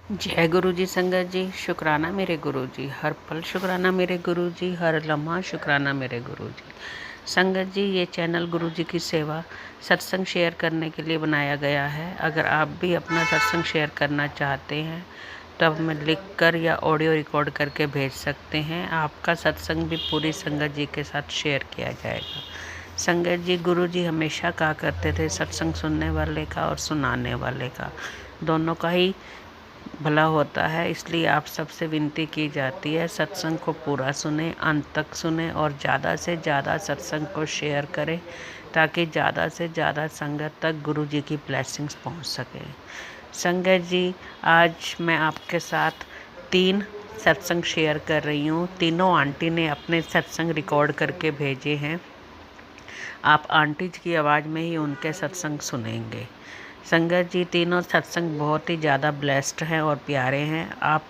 जय गुरु जी संगत जी। शुक्राना मेरे गुरु जी, हर पल शुक्राना मेरे गुरु जी, हर लम्हा शुक्राना मेरे गुरु जी। संगत जी, ये चैनल गुरु जी की सेवा सत्संग शेयर करने के लिए बनाया गया है। अगर आप भी अपना सत्संग शेयर करना चाहते हैं तो आप हमें लिख कर या ऑडियो रिकॉर्ड करके भेज सकते हैं। आपका सत्संग भी पूरी संगत जी के साथ शेयर किया जाएगा। संगत जी, गुरु जी हमेशा कहा करते थे सत्संग सुनने वाले का और सुनाने वाले का दोनों का ही भला होता है। इसलिए आप सबसे विनती की जाती है सत्संग को पूरा सुने, अंत तक सुने और ज़्यादा से ज़्यादा सत्संग को शेयर करें ताकि ज़्यादा से ज़्यादा संगत तक गुरु जी की ब्लेसिंग्स पहुंच सके। संगत जी, आज मैं आपके साथ 3 सत्संग शेयर कर रही हूँ। तीनों आंटी ने अपने सत्संग रिकॉर्ड करके भेजे हैं। आप आंटी जी की आवाज़ में ही उनके सत्संग सुनेंगे। संगत जी, तीनों सत्संग बहुत ही ज़्यादा ब्लेस्ड हैं और प्यारे हैं। आप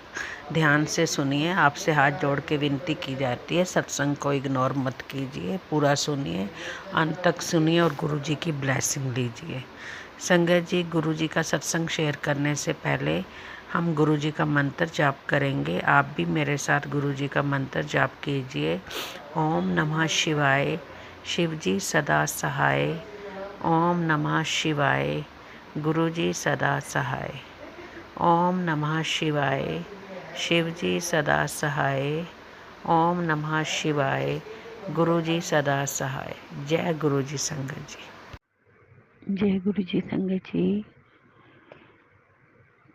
ध्यान से सुनिए। आपसे हाथ जोड़ के विनती की जाती है, सत्संग को इग्नोर मत कीजिए, पूरा सुनिए, अंत तक सुनिए और गुरु जी की ब्लेसिंग लीजिए। संगत जी, गुरु जी का सत्संग शेयर करने से पहले हम गुरु जी का मंत्र जाप करेंगे। आप भी मेरे साथ गुरु जी का मंत्र जाप कीजिए। ओम नमः शिवाय, शिव जी सदा सहाय। ओम नमः शिवाय, गुरु जी सदा सहाय। ओम नमः शिवाय, शिव जी सदा सहाय। ओम नमः शिवाय, गुरु जी सदा सहाय। जय गुरु जी संगत जी। जय गुरु जी संगत जी।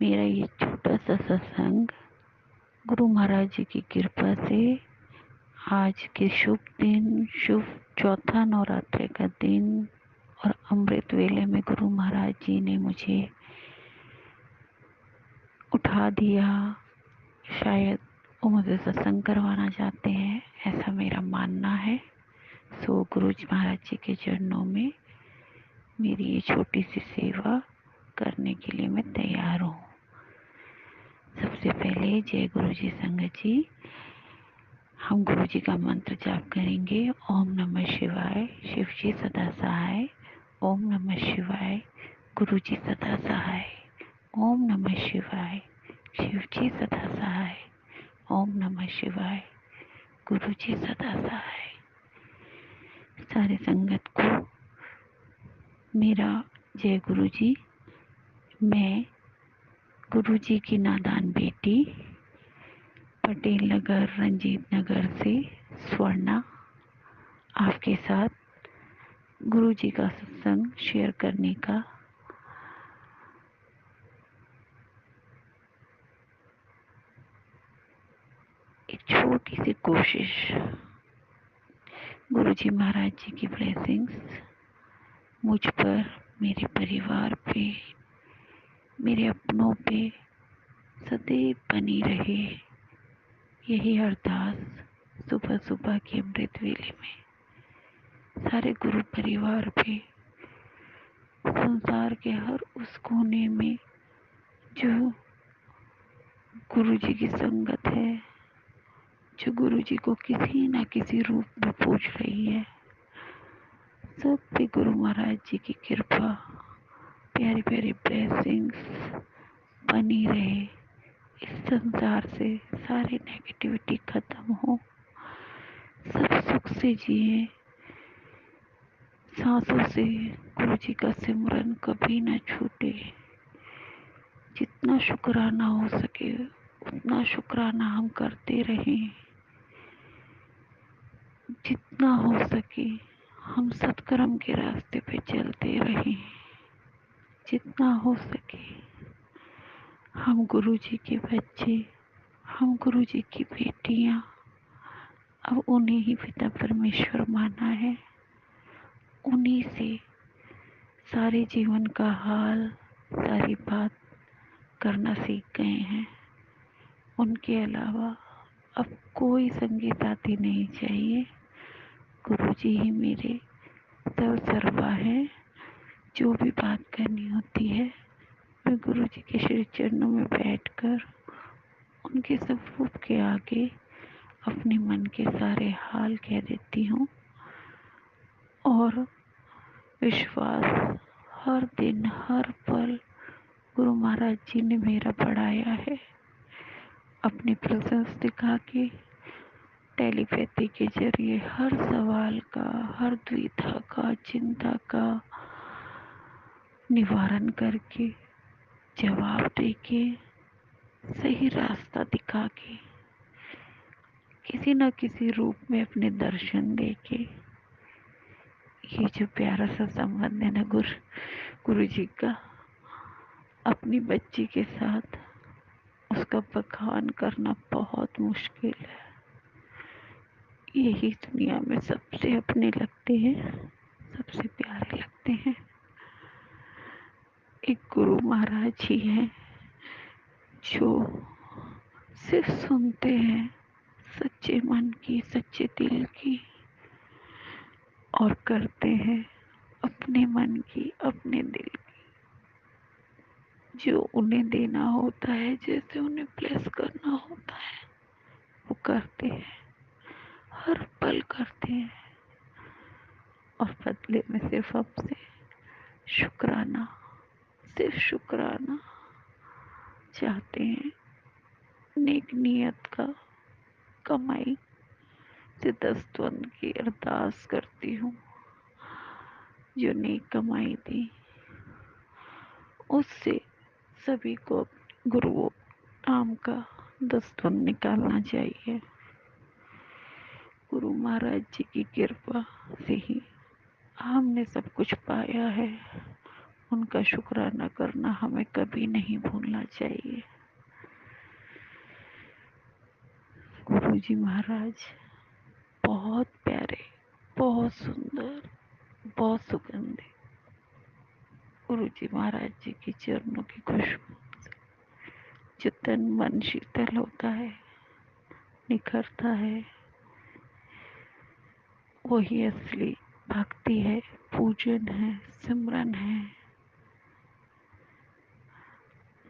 मेरा ये छोटा सा सत्संग गुरु महाराज जी की कृपा से आज के शुभ दिन, शुभ चौथा नवरात्रि का दिन और अमृत वेले में गुरु महाराज जी ने मुझे उठा दिया। शायद वो मुझे सत्संग करवाना चाहते हैं, ऐसा मेरा मानना है। सो गुरु जी महाराज जी के चरणों में मेरी ये छोटी सी सेवा करने के लिए मैं तैयार हूँ। सबसे पहले जय गुरु जी संगत जी। हम गुरु जी का मंत्र जाप करेंगे। ओम नमः शिवाय, शिव जी सदा सहाय। ओम नमः शिवाय, गुरु जी सदा सहाय। ओम नमः शिवाय, शिव जी सदा सहाय। ओम नमः शिवाय, गुरु जी सदा सहाय। सारे संगत को मेरा जय गुरु जी। मैं गुरु जी की नादान बेटी पटेल नगर, रंजीत नगर से स्वर्णा आपके साथ गुरु जी का सत्संग शेयर करने का एक छोटी सी कोशिश। गुरु जी महाराज जी की ब्लेसिंग्स मुझ पर, मेरे परिवार पे, मेरे अपनों पे सदैव बनी रहे। यही अरदास सुबह सुबह के अमृत वेले में सारे गुरु परिवार पे, संसार के हर उस कोने में जो गुरु जी की संगत है, जो गुरु जी को किसी न किसी रूप में पूछ रही है, सब पे गुरु महाराज जी की कृपा, प्यारी प्यारी ब्लेसिंग्स बनी रहे। इस संसार से सारी नेगेटिविटी खत्म हो, सब सुख से जिए, सांसों से गुरु जी का सिमरन कभी न छूटे। जितना शुक्राना हो सके उतना शुक्राना हम करते रहें। जितना हो सके हम सत्कर्म के रास्ते पे चलते रहें। जितना हो सके हम गुरु जी के बच्चे, हम गुरु जी की बेटियां, अब उन्हें ही पिता परमेश्वर माना है। उन्हीं से सारे जीवन का हाल, सारी बात करना सीख गए हैं। उनके अलावा अब कोई संगी साथी नहीं चाहिए। गुरु जी ही मेरे सर्वसर्वा है। जो भी बात करनी होती है मैं गुरु जी के श्री चरणों में बैठकर उनके स्वरूप के आगे अपने मन के सारे हाल कह देती हूँ और विश्वास हर दिन हर पल गुरु महाराज जी ने मेरा बढ़ाया है अपनी प्रेजेंस दिखा के, टेलीपैथी के जरिए हर सवाल का, हर द्विधा का, चिंता का निवारण करके, जवाब देके, सही रास्ता दिखा के, किसी न किसी रूप में अपने दर्शन देके, ये जो प्यारा सा संबंध है ना गुरु जी का अपनी बच्ची के साथ, उसका बखान करना बहुत मुश्किल है। यही दुनिया में सबसे अपने लगते हैं, सबसे प्यारे लगते हैं। एक गुरु महाराज ही हैं जो सिर्फ सुनते हैं सच्चे मन की, सच्चे दिल की, और करते हैं अपने मन की, अपने दिल की। जो उन्हें देना होता है, जैसे उन्हें प्लेस करना होता है, वो करते हैं, हर पल करते हैं। और बदले में सिर्फ हमसे शुक्राना, सिर्फ शुक्राना चाहते हैं। नेक नियत का कमाई से दस्तवंद की अरदास करती हूँ। जो नेक कमाई थी उससे सभी को गुरुओं नाम का दस्तवंद निकालना चाहिए। गुरु महाराज जी की कृपा से ही हमने सब कुछ पाया है। उनका शुक्राना करना हमें कभी नहीं भूलना चाहिए। गुरु जी महाराज बहुत प्यारे, बहुत सुंदर, बहुत सुगंधित। गुरु जी महाराज जी के चरणों की खुशबू से जो तन मन शीतल होता है, निखरता है, वही असली भक्ति है, पूजन है, सिमरन है।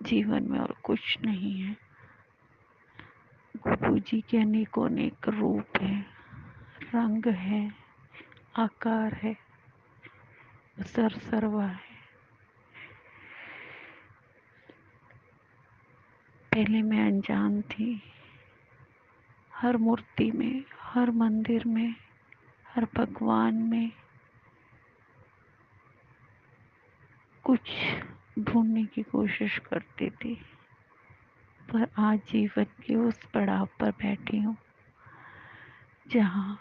जीवन में और कुछ नहीं है। गुरु जी के अनेकों अनेक रूप है, रंग है, आकार है, सर्वा है। पहले मैं अनजान थी। हर मूर्ति में, हर मंदिर में, हर भगवान में कुछ ढूंढने की कोशिश करती थी, पर आज जीवन के उस पड़ाव पर बैठी हूँ जहाँ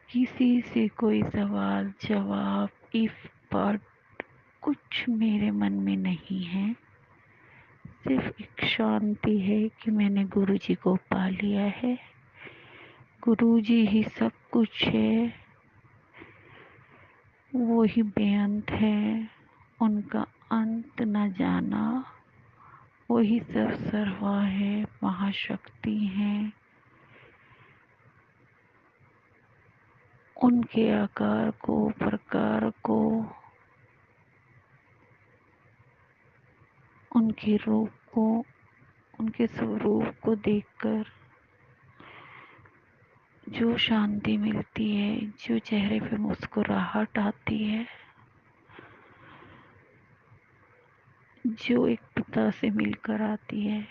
किसी से कोई सवाल जवाब इफ बट कुछ मेरे मन में नहीं है। सिर्फ एक शांति है कि मैंने गुरु जी को पा लिया है। गुरु जी ही सब कुछ है, वो ही बेअंत है, उनका अंत न जाना। वो ही सर्वा है, महाशक्ति है। उनके आकार को, प्रकार को, उनके रूप को, उनके स्वरूप को देखकर जो शांति मिलती है, जो चेहरे पे मुस्कुराहट आती है, जो एक पिता से मिलकर आती है,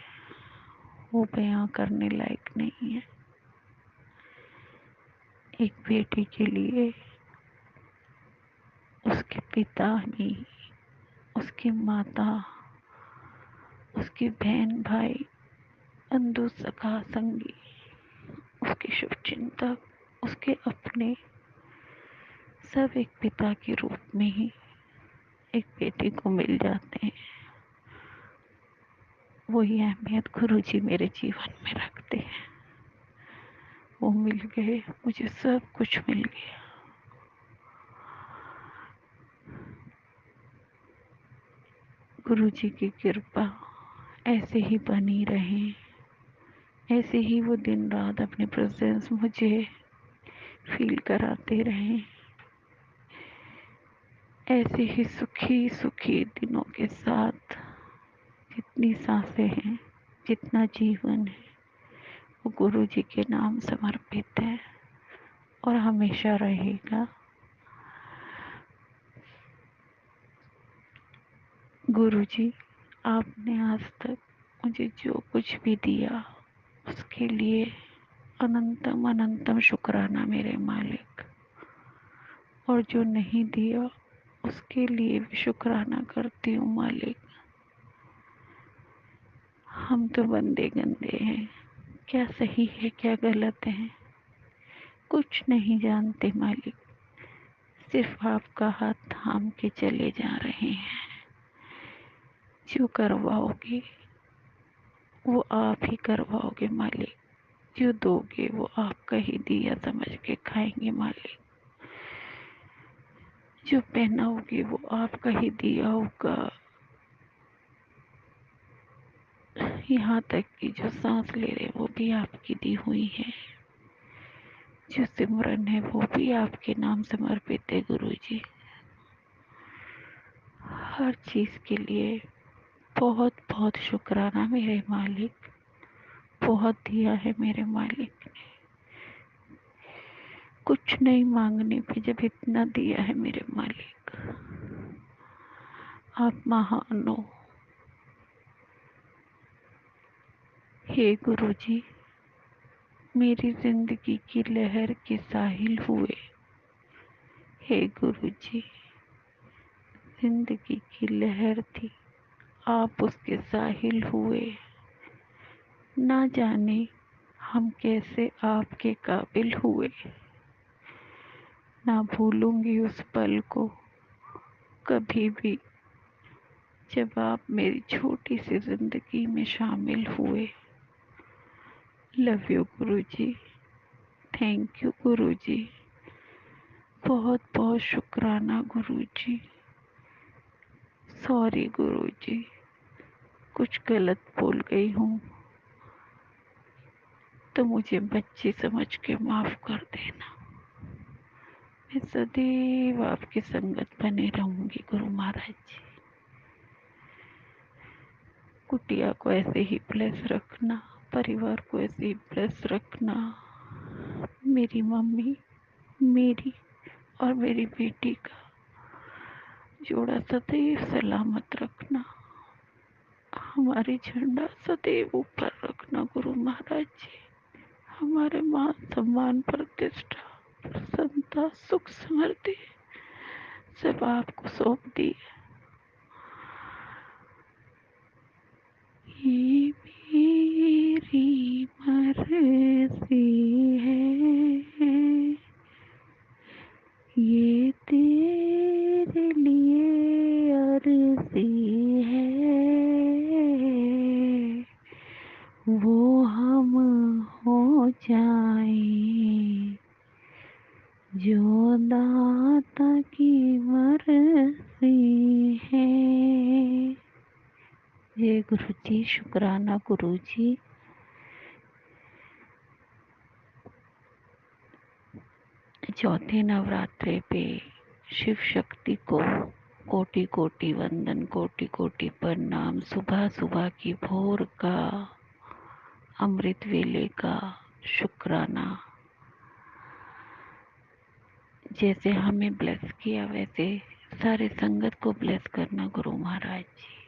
वो बयां करने लायक नहीं है। एक बेटी के लिए उसके पिता ही, उसकी माता, उसकी बहन भाई, बंधु सखा संगी, उसके शुभचिंतक, उसके अपने, सब एक पिता के रूप में ही एक बेटी को मिल जाते हैं। वही अहमियत गुरु जी मेरे जीवन में रखते हैं। वो मिल गए, मुझे सब कुछ मिल गया। गुरु जी की कृपा ऐसे ही बनी रहे, ऐसे ही वो दिन रात अपने प्रेजेंस मुझे फील कराते रहे। ऐसे ही सुखी सुखी दिनों के साथ जितनी सांसें हैं, जितना जीवन है, वो गुरु जी के नाम समर्पित है और हमेशा रहेगा। गुरुजी, आपने आज तक मुझे जो कुछ भी दिया उसके लिए अनंतम अनंतम शुक्राना मेरे मालिक, और जो नहीं दिया उसके लिए भी शुक्राना करती हूँ मालिक। हम तो बंदे गंदे हैं, क्या सही है क्या गलत है कुछ नहीं जानते मालिक, सिर्फ आपका हाथ थाम के चले जा रहे हैं। जो करवाओगे वो आप ही करवाओगे मालिक, जो दोगे वो आपका ही दिया समझ के खाएंगे मालिक, जो पहनाओगे वो आपका ही दिया होगा। यहाँ तक कि जो सांस ले रहे वो भी आपकी दी हुई है, जो सिमरन है वो भी आपके नाम समर्पित है गुरुजी। हर चीज़ के लिए बहुत बहुत शुक्राना मेरे मालिक, बहुत दिया है मेरे मालिक ने। कुछ नहीं मांगने पे जब इतना दिया है मेरे मालिक, आप महान हो। हे गुरुजी, मेरी जिंदगी की लहर के साहिल हुए। हे गुरुजी, जिंदगी की लहर थी, आप उसके साहिल हुए। ना जाने हम कैसे आपके काबिल हुए। ना भूलूंगी उस पल को कभी भी, जब आप मेरी छोटी सी जिंदगी में शामिल हुए। Love you Guruji, thank you Guruji, बहुत बहुत शुक्राना गुरुजी। सॉरी गुरुजी, कुछ गलत बोल गई हूँ तो मुझे बच्ची समझ के माफ कर देना। मैं सदैव आपकी संगत बने रहूंगी गुरु महाराज जी। कुटिया को ऐसे ही ब्लेस रखना, परिवार को ऐसे ही ब्लेस रखना। मेरी मम्मी, मेरी और मेरी बेटी का जोड़ा सदैव सलामत रखना। हमारी झंडा सदैव ऊपर रखना गुरु महाराज जी। हमारे मान सम्मान प्रतिष्ठा प्रसन्नता सुख समृद्धि सब आपको सौंप दी। ये मेरी मर्जी है, ये तेरे लिए अर्जी है, वो हम हो जाएं जो दाता की मर्जी है। जय गुरु जी, शुक्राना गुरु जी। चौथे नवरात्रे पे शिव शक्ति को कोटि कोटि वंदन, कोटि कोटि प्रणाम। सुबह सुबह की भोर का, अमृत वेले का शुक्राना। जैसे हमें ब्लेस किया वैसे सारे संगत को ब्लेस करना गुरु महाराज जी।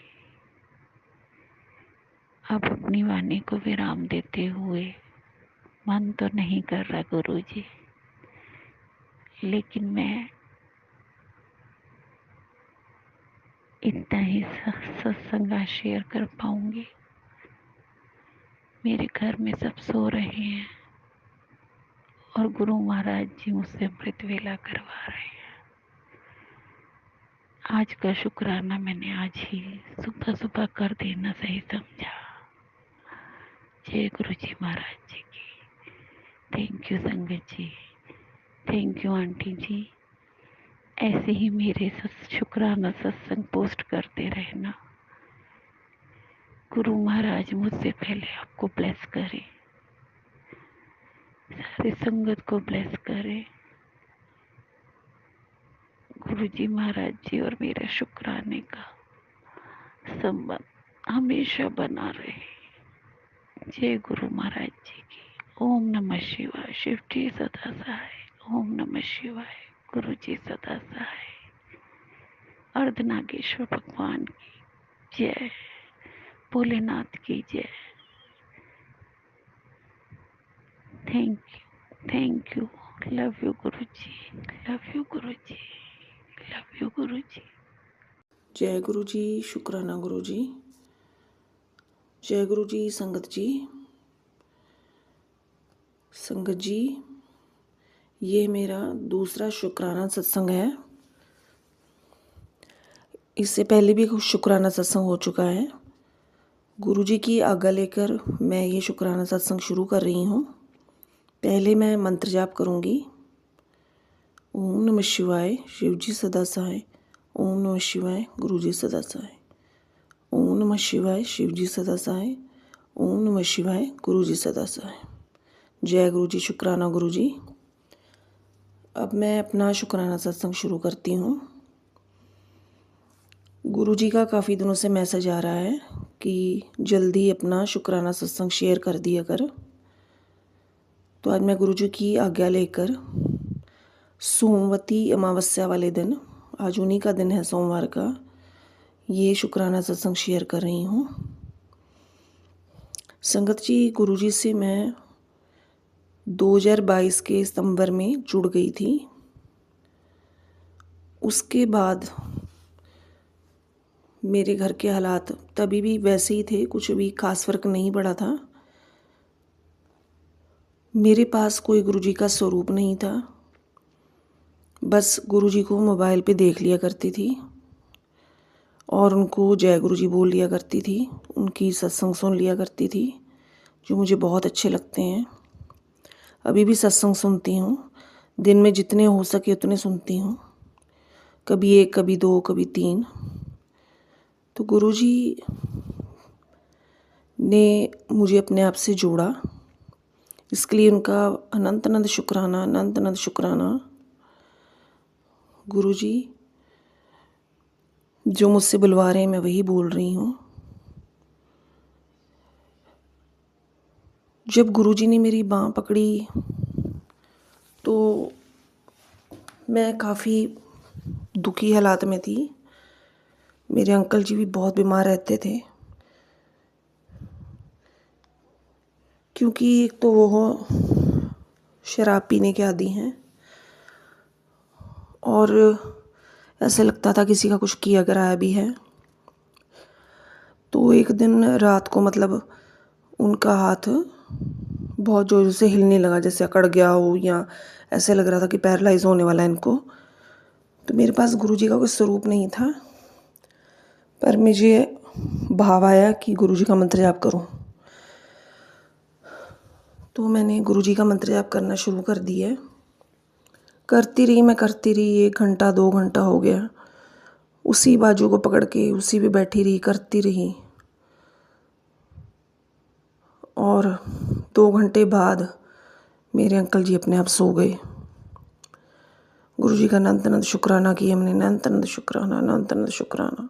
अब अपनी वाणी को विराम देते हुए, मन तो नहीं कर रहा गुरु जी, लेकिन मैं इतना ही सत्संग आज शेयर कर पाऊंगी। मेरे घर में सब सो रहे हैं और गुरु महाराज जी मुझसे अमृत वेला करवा रहे हैं। आज का शुक्राना मैंने आज ही सुबह सुबह कर देना सही समझा। जय गुरु जी महाराज जी की। थैंक यू संगत जी, थैंक यू आंटी जी। ऐसे ही मेरे शुक्राना सत्संग पोस्ट करते रहना। गुरु महाराज मुझसे पहले आपको ब्लेस करे, सारी संगत को ब्लेस करे। गुरु जी महाराज जी और मेरे शुक्राने का संबंध हमेशा बना रहे। जय गुरु महाराज जी की। ओम नमः शिवाय। शिव जी सदा सहाय। ओम नमः शिवाय। गुरु जी सदा सहाय। अर्धनागेश्वर भगवान की जय, भोलेनाथ की जय। Thank you, love you Guruji, love you Guruji, love you Guruji. जय गुरु जी, शुक्राना गुरु जी। जय गुरु जी। संगत जी, संगत जी, ये मेरा दूसरा शुक्राना सत्संग है। इससे पहले भी कुछ शुक्राना सत्संग हो चुका है। गुरु जी की आज्ञा लेकर मैं ये शुक्राना सत्संग शुरू कर रही हूँ। पहले मैं मंत्र जाप करूँगी। ओम नमः शिवाय, शिव जी सदा सहाय। ओम नमः शिवाय, गुरु जी सदा सहाय। ओम नमः शिवाय, शिव जी सदा सहाय। ओम नमः शिवाय, गुरु जी सदा सहाय। जय गुरु जी, शुक्राना गुरु जी। अब मैं अपना शुक्राना सत्संग शुरू करती हूँ। गुरु जी का काफ़ी दिनों से मैसेज आ रहा है कि जल्दी अपना शुक्राना सत्संग शेयर कर दिया कर। तो आज मैं गुरु जी की आज्ञा लेकर सोमवती अमावस्या वाले दिन, आज उन्हीं का दिन है सोमवार का, ये शुक्राना सत्संग शेयर कर रही हूँ। संगत जी, गुरु जी से मैं 2022 के सितंबर में जुड़ गई थी। उसके बाद मेरे घर के हालात तभी भी वैसे ही थे, कुछ भी खास फर्क नहीं पड़ा था। मेरे पास कोई गुरुजी का स्वरूप नहीं था। बस गुरुजी को मोबाइल पे देख लिया करती थी और उनको जय गुरुजी बोल लिया करती थी। उनकी सत्संग सुन लिया करती थी, जो मुझे बहुत अच्छे लगते हैं। अभी भी सत्संग सुनती हूँ। दिन में जितने हो सके उतने सुनती हूँ, कभी 1, कभी 2, कभी 3। तो गुरुजी ने मुझे अपने आप से जोड़ा, इसके लिए उनका अनंत अनंत शुक्राना, अनंत अनंत शुक्राना। गुरुजी जो मुझसे बुलवा रहे हैं मैं वही बोल रही हूँ। जब गुरुजी ने मेरी बाँह पकड़ी तो मैं काफ़ी दुखी हालात में थी। मेरे अंकल जी भी बहुत बीमार रहते थे, क्योंकि एक तो वो शराब पीने के आदी हैं और ऐसे लगता था किसी का कुछ किया कराया भी है। तो एक दिन रात को उनका हाथ बहुत ज़ोर से हिलने लगा, जैसे अकड़ गया हो या ऐसे लग रहा था कि पैरालाइज होने वाला है इनको। तो मेरे पास गुरुजी का कोई स्वरूप नहीं था, पर मुझे भाव आया कि गुरुजी का मंत्र जाप करूं। तो मैंने गुरुजी का मंत्र जाप करना शुरू कर दिया। करती रही 1 घंटा 2 घंटा हो गया। उसी बाजू को पकड़ के उसी पे बैठी रही, करती रही। और 2 घंटे बाद मेरे अंकल जी अपने आप सो गए। गुरुजी का अनंत अनंत शुक्राना किया हमने, अनंत अनंत शुक्राना, अनंत अनंत शुक्राना।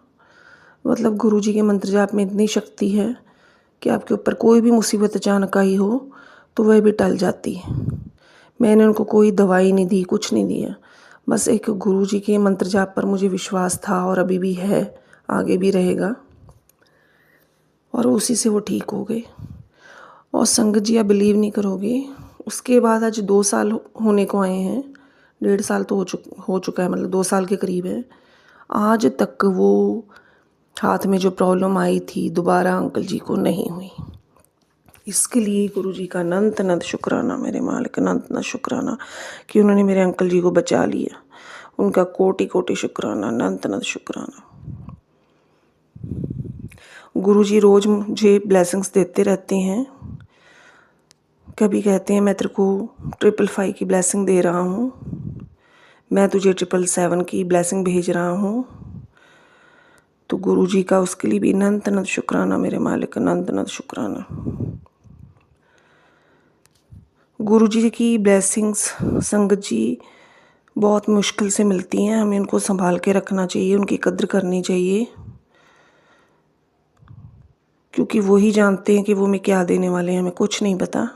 गुरुजी के मंत्र जाप में इतनी शक्ति है कि आपके ऊपर कोई भी मुसीबत अचानक आई हो तो वह भी टल जाती है। मैंने उनको कोई दवाई नहीं दी, कुछ नहीं दिया। बस एक गुरुजी के मंत्र जाप पर मुझे विश्वास था और अभी भी है, आगे भी रहेगा। और उसी से वो ठीक हो गए। और संगत जी, आप बिलीव नहीं करोगे, उसके बाद आज 2 साल होने को आए हैं। 1.5 साल तो हो चुका है, 2 साल के करीब है। आज तक वो हाथ में जो प्रॉब्लम आई थी दोबारा अंकल जी को नहीं हुई। इसके लिए गुरुजी का अनंत अनंत शुक्राना, मेरे मालिक अनंत अनंत शुक्राना कि उन्होंने मेरे अंकल जी को बचा लिया। उनका कोटि कोटि शुक्राना, अनंत अनंत शुक्राना। गुरुजी रोज़ मुझे ब्लेसिंग्स देते रहते हैं। कभी कहते हैं मैं तेरे को 555 की ब्लेसिंग दे रहा हूँ, मैं तुझे 777 की ब्लेसिंग भेज रहा हूँ। तो गुरुजी का उसके लिए भी अनंत अनंत शुक्राना, मेरे मालिक अनंत अनंत शुक्राना। गुरुजी की ब्लेसिंग्स संगत जी बहुत मुश्किल से मिलती हैं। हमें उनको संभाल के रखना चाहिए, उनकी कद्र करनी चाहिए, क्योंकि वो ही जानते हैं कि वो हमें क्या देने वाले हैं, हमें कुछ नहीं पता।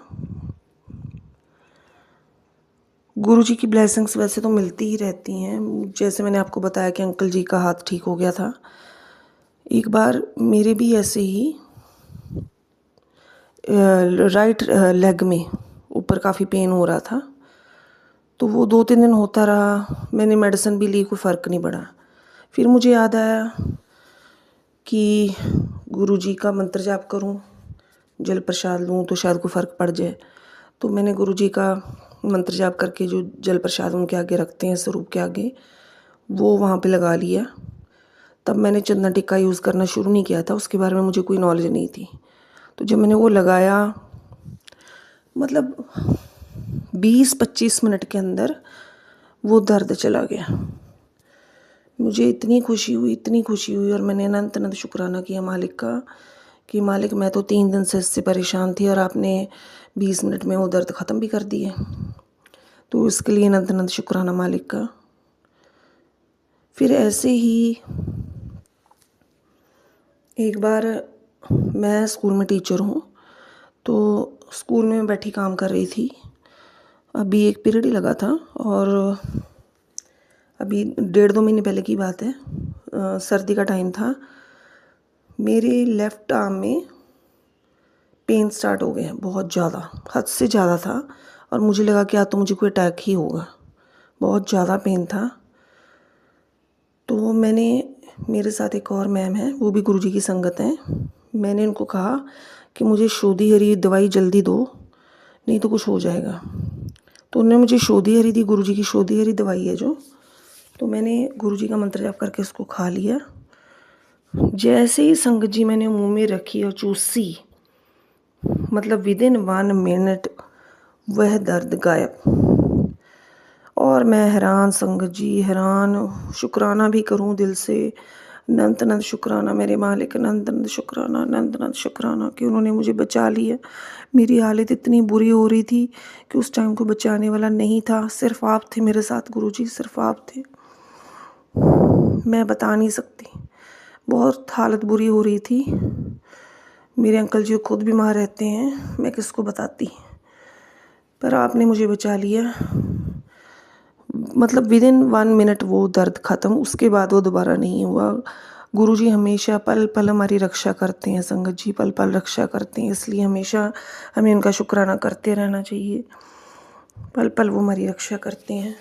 गुरुजी की ब्लेसिंग्स वैसे तो मिलती ही रहती हैं। जैसे मैंने आपको बताया कि अंकल जी का हाथ ठीक हो गया था, एक बार मेरे भी ऐसे ही राइट लेग में ऊपर काफ़ी पेन हो रहा था, तो वो 2-3 दिन होता रहा। मैंने मेडिसिन भी ली, कोई फ़र्क नहीं पड़ा। फिर मुझे याद आया कि गुरुजी का मंत्र जाप करूं, जल प्रसाद लूं तो शायद कोई फ़र्क पड़ जाए। तो मैंने गुरुजी का मंत्र जाप करके जो जल प्रसाद उनके आगे रखते हैं स्वरूप के आगे, वो वहाँ पे लगा लिया। तब मैंने चंदन टिक्का यूज़ करना शुरू नहीं किया था, उसके बारे में मुझे कोई नॉलेज नहीं थी। तो जब मैंने वो लगाया, मतलब 20-25 मिनट के अंदर वो दर्द चला गया। मुझे इतनी खुशी हुई, इतनी खुशी हुई, और मैंने अनंत अनंत शुक्राना किया मालिक का कि मालिक मैं तो 3 दिन से इससे परेशान थी और आपने 20 मिनट में वो दर्द ख़त्म भी कर दिए। तो इसके लिए अनंत अनंत शुक्राना मालिक का। फिर ऐसे ही एक बार, मैं स्कूल में टीचर हूँ, तो स्कूल में मैं बैठी काम कर रही थी। अभी एक पीरियड ही लगा था और अभी 1.5-2 महीने पहले की बात है। सर्दी का टाइम था। मेरे लेफ़्ट आर्म में पेन स्टार्ट हो गया, बहुत ज़्यादा, हद से ज़्यादा था, और मुझे लगा कि आज तो मुझे कोई अटैक ही होगा। बहुत ज़्यादा पेन था। तो मैंने, मेरे साथ एक और मैम है, वो भी गुरुजी की संगत हैं। मैंने उनको कहा कि मुझे शोधी हरी दवाई जल्दी दो, नहीं तो कुछ हो जाएगा। तो उन्होंने मुझे शोधी हरी दी, गुरुजी की शोधी हरी दवाई है जो। तो मैंने गुरुजी का मंत्र जाप करके उसको खा लिया। जैसे ही संगत जी मैंने मुंह में रखी और चूसी, मतलब विदिन 1 मिनट वह दर्द गायब। और मैं हैरान संगत जी, हैरान। शुक्राना भी करूं दिल से, अनंत अनंत शुक्राना मेरे मालिक, अनंत अनंत शुक्राना, अनंत अनंत शुक्राना कि उन्होंने मुझे बचा लिया। मेरी हालत इतनी बुरी हो रही थी कि उस टाइम को बचाने वाला नहीं था, सिर्फ आप थे मेरे साथ गुरुजी, सिर्फ आप थे। मैं बता नहीं सकती, बहुत हालत बुरी हो रही थी। मेरे अंकल जी खुद बीमार रहते हैं, मैं किसको बताती, पर आपने मुझे बचा लिया। मतलब विदिन 1 मिनट वो दर्द ख़त्म, उसके बाद वो दोबारा नहीं हुआ। गुरुजी हमेशा पल पल हमारी रक्षा करते हैं संगत जी, पल पल रक्षा करते हैं, इसलिए हमेशा हमें उनका शुक्राना करते रहना चाहिए। पल पल वो हमारी रक्षा करते हैं।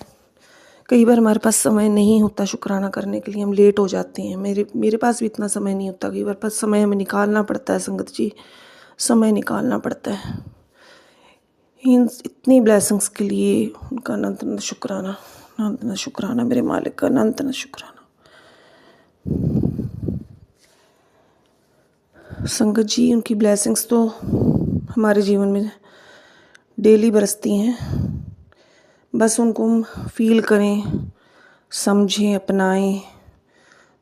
कई बार हमारे पास समय नहीं होता शुक्राना करने के लिए, हम लेट हो जाते हैं। मेरे पास भी इतना समय नहीं होता, कई बार पास समय हमें निकालना पड़ता है संगत जी, समय निकालना पड़ता है। इन इतनी ब्लेसिंग्स के लिए उनका अनंत अनंत शुक्राना, अनंत अनंत शुक्राना मेरे मालिक का, अनंत अनंत शुक्राना। संगत जी उनकी ब्लेसिंग्स तो हमारे जीवन में डेली बरसती हैं। बस उनको हम फील करें, समझें, अपनाएं,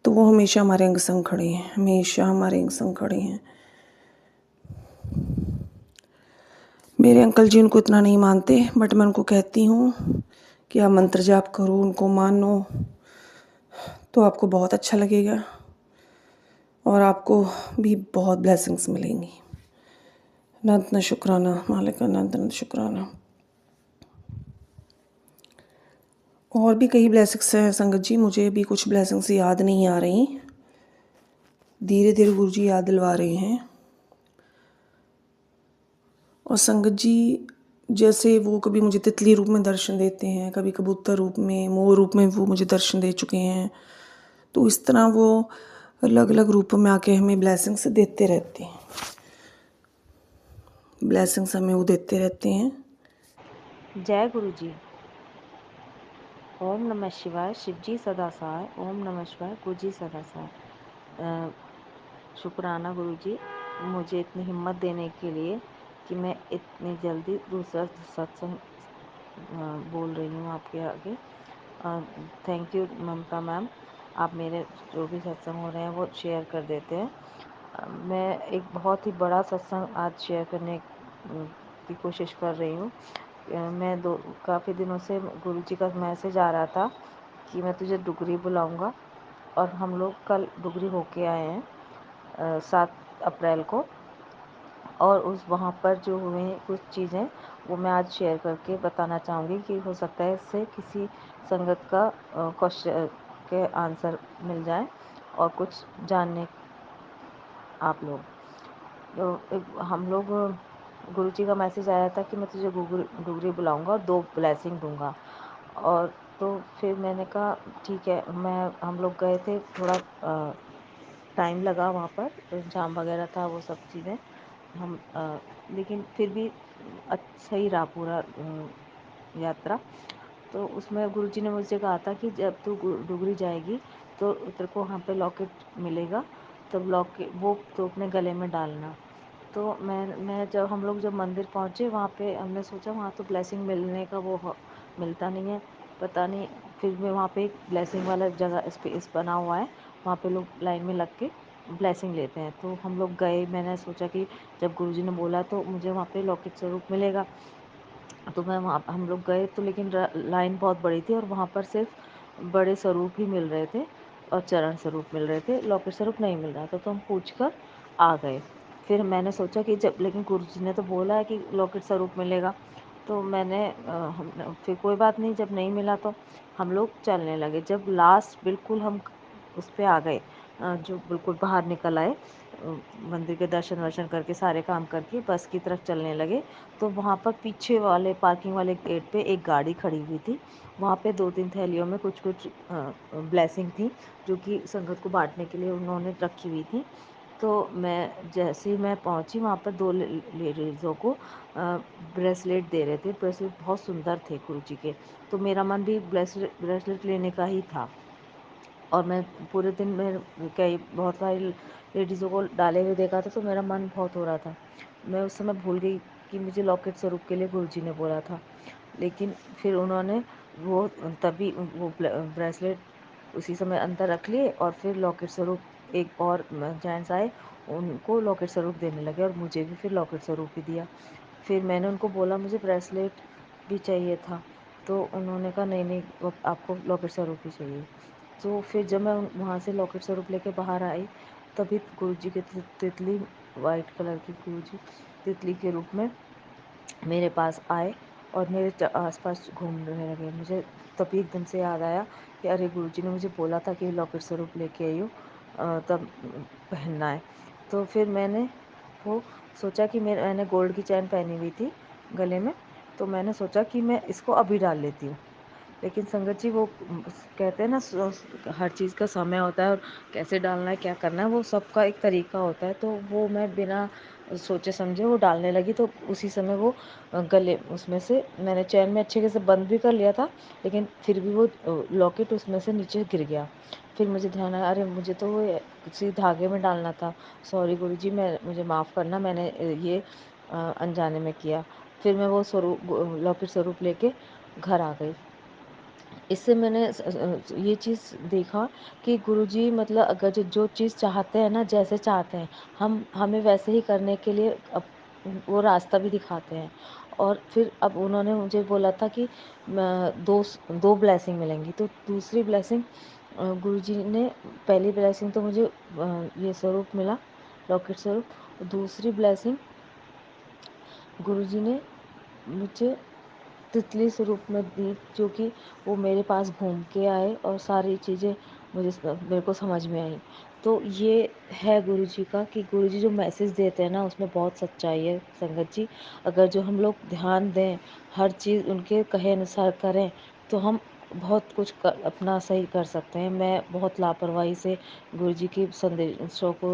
तो वो हमेशा हमारे अंग संग खड़े हैं, हमेशा हमारे अंग संग खड़े हैं। मेरे अंकल जी उनको इतना नहीं मानते, बट मैं उनको कहती हूँ कि आप मंत्र जाप करो, उनको मानो, तो आपको बहुत अच्छा लगेगा और आपको भी बहुत ब्लेसिंग्स मिलेंगी। अनंत अनंत शुक्राना मालिक, अनंत अनंत शुक्राना। और भी कई ब्लेसिंग्स हैं संगत जी, मुझे भी कुछ ब्लेसिंग्स याद नहीं आ रही, धीरे धीरे गुरुजी याद दिलवा रहे हैं। और संगत जी जैसे वो कभी मुझे तितली रूप में दर्शन देते हैं, कभी कबूतर रूप में, मोर रूप में वो मुझे दर्शन दे चुके हैं। तो इस तरह वो अलग अलग रूपों में आके हमें ब्लेसिंग्स देते रहते हैं, ब्लेसिंग्स हमें वो देते रहते हैं। जय गुरु जी। ओम नमः शिवाय, शिव जी सदा सहाय। ओम नमः शिवाय, गुरु जी सदा सहाय। शुक्राना गुरु जी, मुझे इतनी हिम्मत देने के लिए कि मैं इतनी जल्दी दूसरा सत्संग बोल रही हूँ आपके आगे। थैंक यू ममता मैम, आप मेरे जो भी सत्संग हो रहे हैं वो शेयर कर देते हैं। मैं एक बहुत ही बड़ा सत्संग आज शेयर करने की कोशिश कर रही हूँ। मैं काफ़ी दिनों से गुरुजी का मैसेज आ रहा था कि मैं तुझे डुगरी बुलाऊंगा, और हम लोग कल डुगरी होके आए हैं 7 अप्रैल को। और वहाँ पर जो हुए कुछ चीज़ें वो मैं आज शेयर करके बताना चाहूँगी कि हो सकता है इससे किसी संगत का क्वेश्चन के आंसर मिल जाए और कुछ जानने आप लोग। तो हम लोग गुरु जी का मैसेज आया था कि मैं तुझे डुगरी बुलाऊंगा और 2 ब्लेसिंग दूंगा। और तो फिर मैंने कहा ठीक है। हम लोग गए थे, थोड़ा टाइम लगा वहाँ पर, जाम वगैरह था, वो सब चीज़ें हम लेकिन फिर भी सही रहा पूरा यात्रा। तो उसमें गुरुजी ने मुझसे कहा था कि जब तू डुगरी जाएगी तो तेरे को वहाँ पे लॉकेट मिलेगा, तब लॉकेट वो तो अपने गले में डालना। तो मैं जब हम लोग जब मंदिर पहुँचे वहाँ पे हमने सोचा वहाँ तो ब्लेसिंग मिलने का मिलता नहीं है, पता नहीं। फिर भी वहाँ पे एक ब्लेसिंग वाला जगह स्पेस बना हुआ है, वहाँ पे लोग लाइन में लग के ब्लेसिंग लेते हैं। तो हम लोग गए, मैंने सोचा कि जब गुरुजी ने बोला तो मुझे वहाँ पे लॉकेट स्वरूप मिलेगा। तो मैं वहाँ हम लोग गए तो लेकिन लाइन बहुत बड़ी थी और वहाँ पर सिर्फ बड़े स्वरूप ही मिल रहे थे और चरण स्वरूप मिल रहे थे, लौकिक स्वरूप नहीं मिल रहा था। तो हम पूछ कर आ गए। फिर मैंने सोचा कि जब लेकिन गुरुजी ने तो बोला है कि लौकिक स्वरूप मिलेगा, तो फिर कोई बात नहीं, जब नहीं मिला तो हम लोग चलने लगे। जब लास्ट बिल्कुल हम उस पे आ गए, जो बिल्कुल बाहर निकल आए, मंदिर के दर्शन वर्शन करके सारे काम करके बस की तरफ चलने लगे, तो वहाँ पर पीछे वाले पार्किंग वाले गेट पे एक गाड़ी खड़ी हुई थी। वहाँ पे 2-3 थैलियों में कुछ कुछ ब्लेसिंग थी, जो कि संगत को बांटने के लिए उन्होंने रखी हुई थी। तो मैं जैसे ही मैं पहुँची वहाँ पर 2 लेडीज़ों को ब्रेसलेट दे रहे थे। ब्रेसलेट बहुत सुंदर थे गुरु जी के, तो मेरा मन भी ब्रेसलेट लेने का ही था। और मैं पूरे दिन में कई बहुत सारी लेडीज़ों को डाले हुए देखा था, तो मेरा मन बहुत हो रहा था। मैं उस समय भूल गई कि मुझे लॉकेट स्वरूप के लिए गुरुजी ने बोला था। लेकिन फिर उन्होंने वो तभी वो ब्रेसलेट उसी समय अंदर रख लिए और फिर लॉकेट स्वरूप एक और जेंट्स आए, उनको लॉकेट स्वरूप देने लगे और मुझे भी फिर लॉकेट स्वरूप ही दिया। फिर मैंने उनको बोला मुझे ब्रेसलेट भी चाहिए था, तो उन्होंने कहा नहीं नहीं, वो आपको लॉकेट स्वरूप ही चाहिए। तो फिर जब मैं वहाँ से लॉकेट स्वरूप लेके बाहर आई, तभी गुरुजी की तितली, वाइट कलर की गुरुजी तितली के रूप में मेरे पास आए और मेरे आसपास घूमने लगे। मुझे तभी एकदम से याद आया कि अरे गुरुजी ने मुझे बोला था कि लॉकेट स्वरूप लेके आई हो, तब पहनना है। तो फिर मैंने वो सोचा कि मैंने गोल्ड की चैन पहनी हुई थी गले में, तो मैंने सोचा कि मैं इसको अभी डाल लेती हूँ। लेकिन संगत जी वो कहते हैं ना, हर चीज़ का समय होता है और कैसे डालना है क्या करना है वो सबका एक तरीका होता है। तो वो मैं बिना सोचे समझे वो डालने लगी, तो उसी समय वो गले उसमें से मैंने चैन में अच्छे से बंद भी कर लिया था, लेकिन फिर भी वो लॉकेट उसमें से नीचे गिर गया। फिर मुझे ध्यान आया, अरे मुझे तो वो किसी धागे में डालना था। सॉरी गुरुजी, मैं मुझे माफ़ करना, मैंने ये अनजाने में किया। फिर मैं वो लॉकेट स्वरूप लेके घर आ गई। इससे मैंने ये चीज़ देखा कि गुरुजी मतलब अगर जो चीज़ चाहते हैं ना, जैसे चाहते हैं, हम हमें वैसे ही करने के लिए वो रास्ता भी दिखाते हैं। और फिर अब उन्होंने मुझे बोला था कि 2 ब्लेसिंग मिलेंगी, तो दूसरी ब्लेसिंग गुरुजी ने, पहली ब्लेसिंग तो मुझे ये स्वरूप मिला, लॉकेट स्वरूप। दूसरी ब्लेसिंग गुरुजी ने मुझे तितली स्वरूप में दी, जो कि वो मेरे पास घूम के आए और सारी चीज़ें मेरे को समझ में आई। तो ये है गुरुजी का, कि गुरुजी जो मैसेज देते हैं ना उसमें बहुत सच्चाई है संगत जी। अगर जो हम लोग ध्यान दें, हर चीज़ उनके कहे अनुसार करें, तो हम बहुत कुछ अपना सही कर सकते हैं। मैं बहुत लापरवाही से गुरुजी की संदेशों को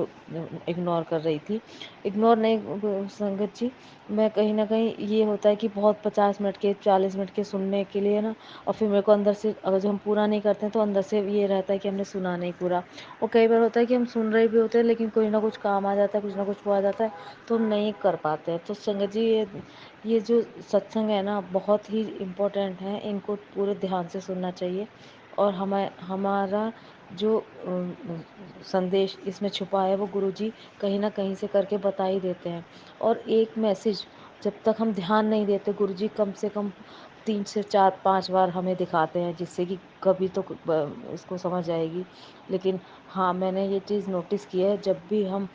इग्नोर कर रही थी। इग्नोर नहीं संगत जी, मैं कहीं न कहीं ये होता है कि बहुत 50 मिनट के 40 मिनट के सुनने के लिए ना, और फिर मेरे को अंदर से अगर जो हम पूरा नहीं करते हैं तो अंदर से ये रहता है कि हमने सुना नहीं पूरा। और कई बार होता है कि हम सुन रहे भी होते हैं, लेकिन कोई ना कुछ काम आ जाता है, कुछ ना कुछ वो आ जाता है, तो हम नहीं कर पाते हैं। तो संगत जी ये जो सत्संग है ना बहुत ही इम्पोर्टेंट है, इनको पूरे ध्यान से सुनना चाहिए। और हमारा जो संदेश इसमें छुपा है वो गुरुजी कहीं न कहीं से करके बता ही देते हैं। और एक मैसेज जब तक हम ध्यान नहीं देते, गुरुजी कम से कम 3 से 4-5 बार हमें दिखाते हैं, जिससे कि कभी तो इसको समझ आएगी। लेकिन हाँ, मैंने ये चीज़ नोटिस की है, जब भी हम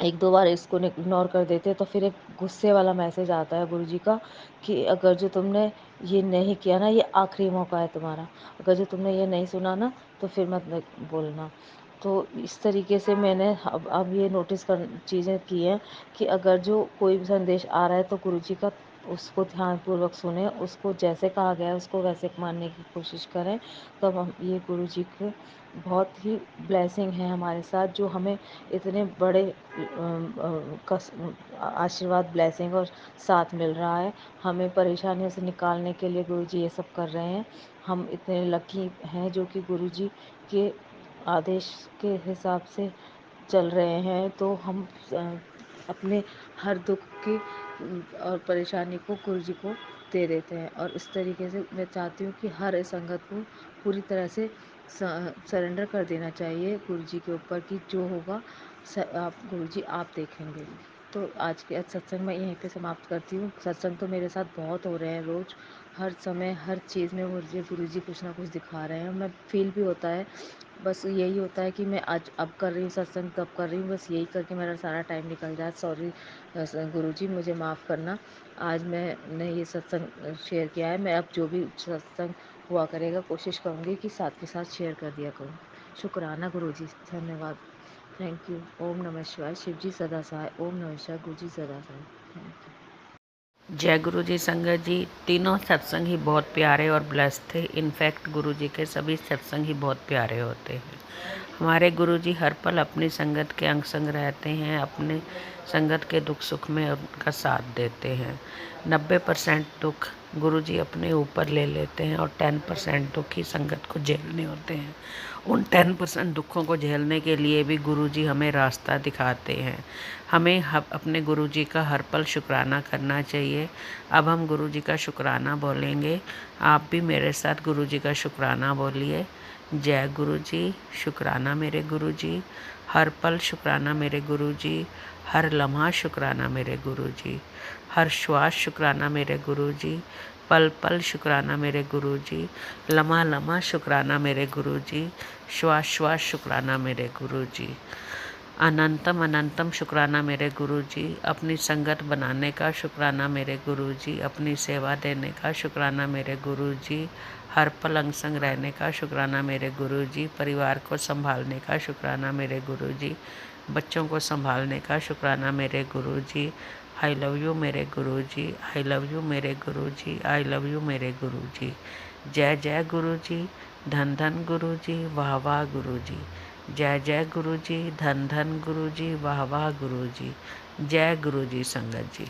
1-2 बार इसको इग्नोर कर देते हैं तो फिर एक गुस्से वाला मैसेज आता है गुरुजी का, कि अगर जो तुमने ये नहीं किया ना, ये आखिरी मौका है तुम्हारा। अगर जो तुमने ये नहीं सुना ना, तो फिर मत बोलना। तो इस तरीके से मैंने अब ये नोटिस कर चीज़ें की हैं कि अगर जो कोई भी संदेश आ रहा है तो गुरुजी का उसको ध्यानपूर्वक सुने, उसको जैसे कहा गया है उसको वैसे मानने की कोशिश करें। तब हम ये गुरुजी के बहुत ही ब्लेसिंग है हमारे साथ, जो हमें इतने बड़े आशीर्वाद, ब्लेसिंग और साथ मिल रहा है। हमें परेशानियों से निकालने के लिए गुरुजी ये सब कर रहे हैं। हम इतने लकी हैं जो कि गुरुजी के आदेश के हिसाब से चल रहे हैं। तो हम अपने हर दुख की और परेशानी को गुरुजी को दे देते हैं, और इस तरीके से मैं चाहती हूँ कि हर संगत को पूरी तरह से सरेंडर कर देना चाहिए गुरुजी के ऊपर कि जो होगा आप गुरुजी आप देखेंगे। तो आज के सत्संग मैं यहीं पे समाप्त करती हूँ। सत्संग तो मेरे साथ बहुत हो रहे हैं रोज़, हर समय हर चीज़ में मुझे गुरुजी कुछ ना कुछ दिखा रहे हैं। मैं फील भी होता है, बस यही होता है कि मैं आज अब कर रही हूँ सत्संग, तब कर रही हूँ, बस यही करके मेरा सारा टाइम निकल जाए। सॉरी गुरुजी, मुझे माफ़ करना। आज मैंने ये सत्संग शेयर किया है। मैं अब जो भी सत्संग हुआ करेगा कोशिश करूँगी कि साथ के साथ शेयर कर दिया करूँ। शुक्राना गुरुजी, धन्यवाद, थैंक यू। ओम नमः शिवाय। शिव जी सदा सहाय। ओम नमः शिवाय। गुरुजी सदा सहाय। Thank you. जय गुरु जी। संगत जी, तीनों सत्संग ही बहुत प्यारे और ब्लेस्ड थे। इनफैक्ट गुरु जी के सभी सत्संग ही बहुत प्यारे होते हैं। हमारे गुरु जी हर पल अपनी संगत के अंग संग रहते हैं, अपने संगत के दुख सुख में उनका साथ देते हैं। 90% दुख गुरु जी अपने ऊपर ले लेते हैं और 10% दुख ही संगत को झेलने होते हैं। उन 10% दुखों को झेलने के लिए भी गुरु जी हमें रास्ता दिखाते हैं। हमें अपने गुरु जी का हर पल शुक्राना करना चाहिए। अब हम गुरु जी का शुक्राना बोलेंगे। आप भी मेरे साथ गुरु जी का शुक्राना बोलिए। जय गुरु जी। शुक्राना मेरे गुरु जी। हर पल शुक्राना मेरे गुरु जी। हर लम्हा शुक्राना मेरे गुरु जी। हर श्वास शुक्राना मेरे गुरु जी। पल पल शुक्राना मेरे गुरु जी। लम्हा लम्हा शुक्राना मेरे गुरु जी। श्वास श्वास शुक्राना मेरे गुरु जी। अनंतम अनंतम शुक्राना मेरे गुरु जी। अपनी संगत बनाने का शुक्राना मेरे गुरु जी। अपनी सेवा देने का शुक्राना मेरे गुरु जी। हर पल अंग संग रहने का शुक्राना मेरे गुरु जी। परिवार को संभालने का शुक्राना मेरे गुरु जी। बच्चों को संभालने का शुक्राना मेरे गुरु जी। आई लव यू मेरे गुरु जी। आई लव यू मेरे गुरु जी। आई लव यू मेरे गुरु जी। जय जय गुरु जी। धन धन गुरु जी। वाह वाह गुरु जी। जय जय गुरु जी। धन धन गुरु जी। वाह वाह गुरु जी। जय गुरु जी। संगत जी।